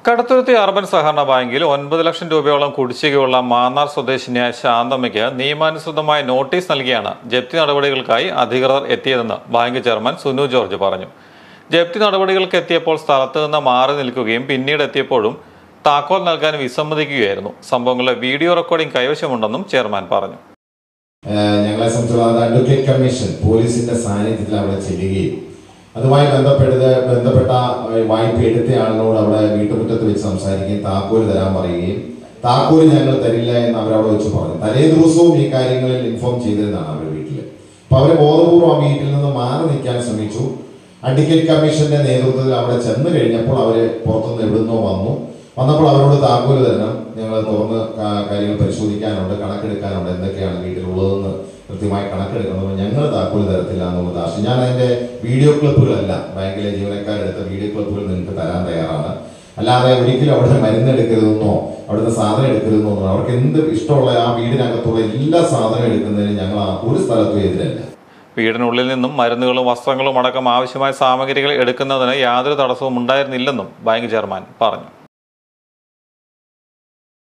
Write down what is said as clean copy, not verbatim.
Kaduthuruthy urban സഹകരണ ബാങ്കിൽ 9 ലക്ഷം രൂപയോളം കുടിശ്ശികയുള്ള മാന്നാർ സ്വദേശിനിയായ ശാന്തമ്മയ്ക്ക് നിയമാനുസൃതമായ നോട്ടീസ് നൽകിയാണ് ജപ്തി നടപടികൾക്കായി അധികൃതർ എത്തിയതെന്ന് ബാങ്ക് ചെയർമാൻ സുനു ജോർജ് പറഞ്ഞു. ജപ്തി നടപടികൾക്ക് എത്തിയപ്പോൾ സ്ഥലത്ത് നിന്ന് മാറി നിൽക്കുകയും പിന്നീട് എത്തിയപ്പോഴും താക്കോൽ നൽകാൻ വിസമ്മതിക്കുകയായിരുന്നു. സംഭവങ്ങളുടെ വീഡിയോ റെക്കോർഡിംഗ് കൈവശമുണ്ടെന്നും ചെയർമാൻ പറഞ്ഞു. ഞങ്ങളെ സംബന്ധിച്ചിടത്തോളം അഡ്വക്കേറ്റ് കമ്മീഷൻ പോലീസിന്റെ സാന്നിധ്യത്തിൽ അവിടെ ചെല്ലുകയും അതുമായി ബന്ധപ്പെട്ട വായ്പ എടുത്ത ആളിനോട് അവിടെ വീട്ടുമുറ്റത്ത് വെച്ച് സംസാരിക്കുകയും താക്കോല് തരാൻ പറയുകയും താക്കോല് ഞങ്ങൾ തരില്ല എന്ന് അവരവിടെ വെച്ച് പറഞ്ഞു. തലേ ദിവസവും ഈ കാര്യങ്ങളിൽ ഇൻഫോം ചെയ്തിരുന്നതാണ് അവരുടെ വീട്ടിൽ. അപ്പൊ അവര് ബോധപൂർവ്വം ആ വീട്ടിൽ നിന്ന് മാറി നിൽക്കാൻ ശ്രമിച്ചു. അഡ്വക്കേറ്റ് കമ്മീഷന്റെ നേതൃത്വത്തിൽ അവിടെ ചെന്ന് കഴിഞ്ഞപ്പോൾ അവര് പുറത്തുനിന്ന് എവിടുന്നോ വന്നപ്പോൾ അവരോട് താക്കോല് തരണം, ഞങ്ങൾ തുറന്ന് കാര്യങ്ങൾ പരിശോധിക്കാനുണ്ട്, കണക്കെടുക്കാനുണ്ട്, എന്തൊക്കെയാണ് വീട്ടിലുള്ളതെന്ന് കൃത്യമായി കണക്കെടുക്കണം, ഞങ്ങൾ താക്കോല് തരത്തില്ല എന്നുള്ളത് ആശയം. ഞാൻ അതിന്റെ വീഡിയോ ക്ലിപ്പുകളല്ല ബാങ്കിലെ ജീവനക്കാരെടുത്ത വീഡിയോ ക്ലിപ്പുകൾ നിങ്ങൾക്ക് തരാൻ തയ്യാറാണ്. അല്ലാതെ ഒരിക്കലും അവിടെ മരുന്ന് എടുക്കരുതെന്നോ അവിടുത്തെ സാധനം എടുക്കരുതെന്നോ, അവർക്ക് എന്ത് ഇഷ്ടമുള്ള ആ വീടിനകത്തുള്ള എല്ലാ സാധനവും എടുക്കുന്നതിന് ഞങ്ങൾ ഒരു സ്ഥലത്തും എതിരല്ല. വീടിനുള്ളിൽ നിന്നും മരുന്നുകളും വസ്ത്രങ്ങളും അടക്കം ആവശ്യമായ സാമഗ്രികൾ എടുക്കുന്നതിന് യാതൊരു തടസ്സവും ഉണ്ടായിരുന്നില്ലെന്നും ബാങ്ക് ചെയർമാൻ പറഞ്ഞു.